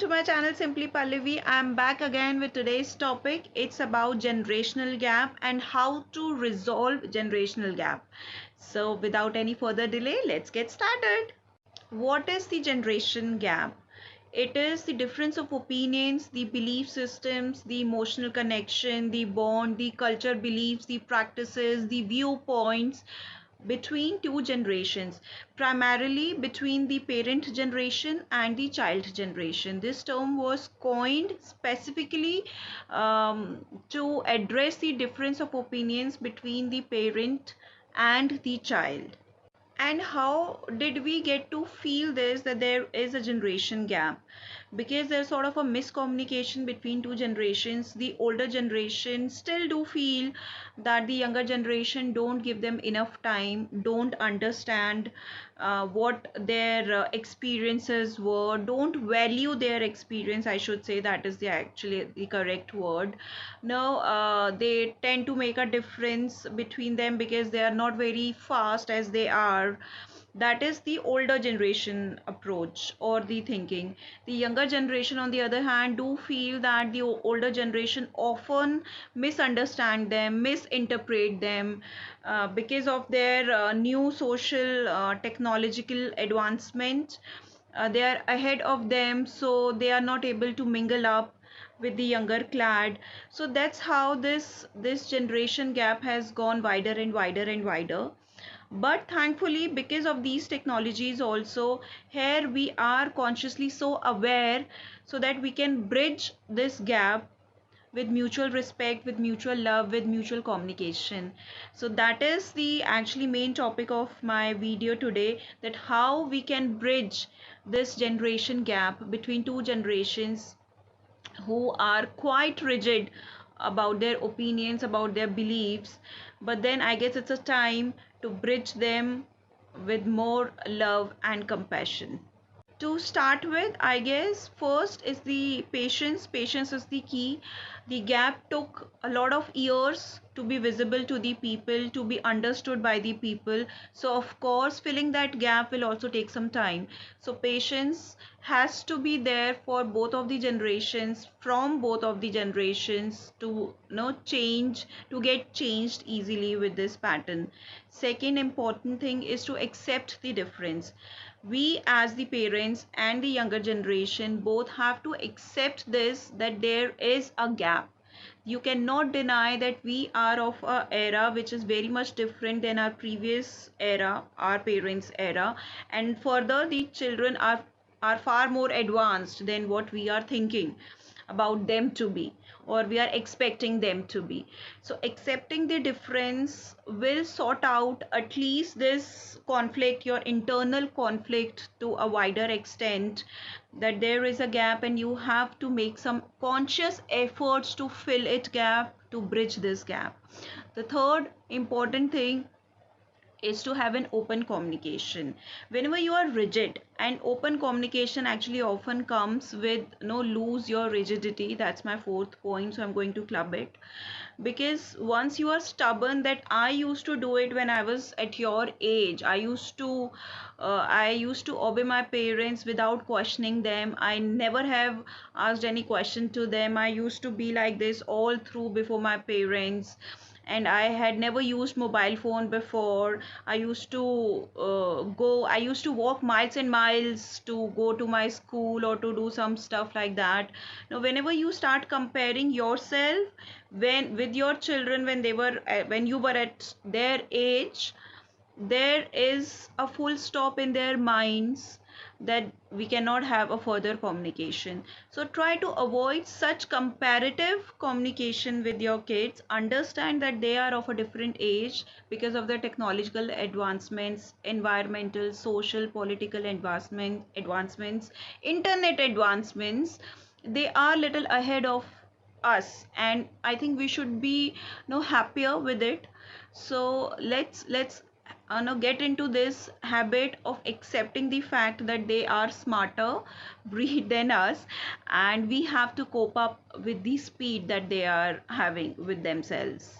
my channel Simply Pallavi. I'm back again with today's topic. It's about generational gap and how to resolve generational gap. So without any further delay, let's get started. What is the generation gap? It is the difference of opinions, the belief systems, the emotional connection, the bond, the culture beliefs, the practices, the viewpoints between two generations, primarily between the parent generation and the child generation. This term was coined specifically to address the difference of opinions between the parent and the child. And how did we get to feel this, that there is a generation gap? Because there's sort of a miscommunication between two generations. The older generation still do feel that the younger generation don't give them enough time, don't understand what their experiences were, don't value their experience, I should say. That is the actually the correct word. No, they tend to make a difference between them because they are not very fast as they are. That is the older generation approach or the thinking. The younger generation, on the other hand, do feel that the older generation often misunderstand them, misinterpret them, because of their new social technological advancement. They are ahead of them, so they are not able to mingle up with the younger clad. So that's how this generation gap has gone wider and wider and wider. But thankfully, because of these technologies also, here we are consciously so aware, so that we can bridge this gap with mutual respect, with mutual love, with mutual communication. So that is the actually main topic of my video today, that how we can bridge this generation gap between two generations who are quite rigid about their opinions, about their beliefs. But then I guess it's a time to bridge them with more love and compassion. To start with, I guess first is the patience. Patience is the key. The gap took a lot of years to be visible to the people, to be understood by the people. So of course filling that gap will also take some time. So patience has to be there for both of the generations, from both of the generations, to change, to get changed easily with this pattern. Second important thing is to accept the difference. We as the parents and the younger generation both have to accept this, that there is a gap. You cannot deny that we are of a era which is very much different than our previous era, our parents era. And further, the children are far more advanced than what we are thinking about them to be, or we are expecting them to be. So accepting the difference will sort out at least this conflict, your internal conflict, to a wider extent, that there is a gap and you have to make some conscious efforts to fill it gap, to bridge this gap. The third important thing is to have an open communication. Whenever you are rigid, and open communication actually often comes with no, lose your rigidity. That's my fourth point, so I'm going to club it. Because once you are stubborn, that I used to do it when I was at your age, I used to obey my parents without questioning them. I never have asked any question to them. I used to be like this all through before my parents. And I had never used mobile phone before. I used to walk miles and miles to go to my school or to do some stuff like that. Now whenever you start comparing yourself when with your children, when you were at their age, there is a full stop in their minds, that we cannot have a further communication. So try to avoid such comparative communication with your kids. Understand that they are of a different age because of the technological advancements, environmental, social, political advancements, internet advancements. They are little ahead of us, and I think we should be happier with it. So let's get into this habit of accepting the fact that they are smarter breed than us, and we have to cope up with the speed that they are having with themselves.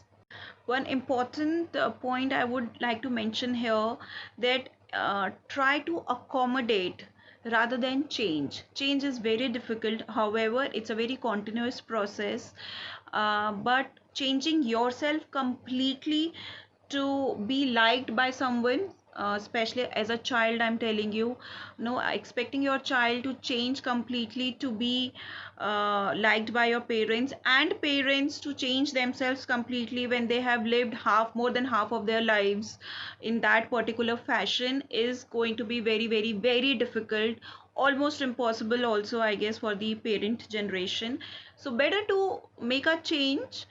One important point I would like to mention here, that try to accommodate rather than change. Change is very difficult, however, it's a very continuous process. But changing yourself completely to be liked by someone, especially as a child, I'm telling you, no, expecting your child to change completely to be liked by your parents, and parents to change themselves completely when they have lived more than half of their lives in that particular fashion, is going to be very, very, very difficult, almost impossible also, I guess, for the parent generation. So better to make a change.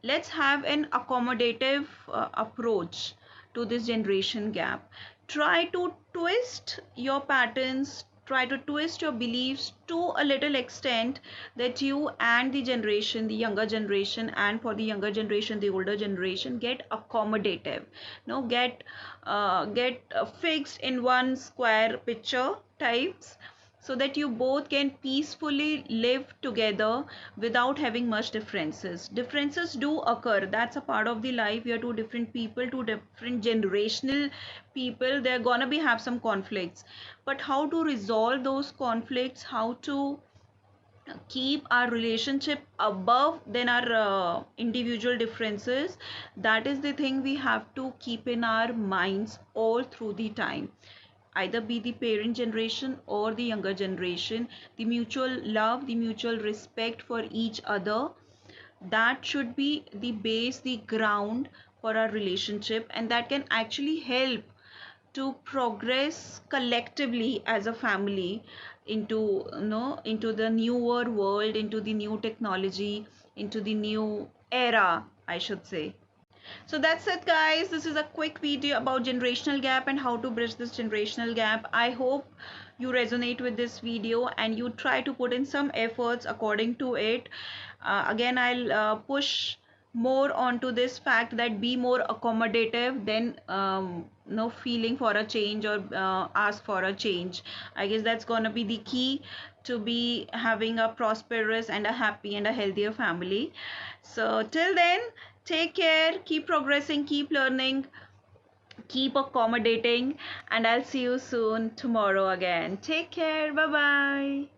Let's have an accommodative approach to this generation gap. Try to twist your patterns, try to twist your beliefs to a little extent that you and the generation, the younger generation, and for the younger generation, the older generation, get accommodative. No, get fixed in one square picture types, so that you both can peacefully live together without having much differences. Differences do occur, that's a part of the life. We are two different people, two different generational people, they're gonna be have some conflicts, but how to resolve those conflicts, how to keep our relationship above than our individual differences, that is the thing we have to keep in our minds all through the time. Either be the parent generation or the younger generation, the mutual love, the mutual respect for each other, that should be the base, the ground for our relationship, and that can actually help to progress collectively as a family into, into the newer world, into the new technology, into the new era, I should say. So that's it, guys. This is a quick video about generational gap and how to bridge this generational gap. I hope you resonate with this video and you try to put in some efforts according to it. Again, I'll push more onto this fact that be more accommodative than no feeling for a change or ask for a change. I guess that's gonna be the key to be having a prosperous and a happy and a healthier family. So till then, take care, keep progressing, keep learning, keep accommodating, and I'll see you soon tomorrow again. Take care. Bye bye.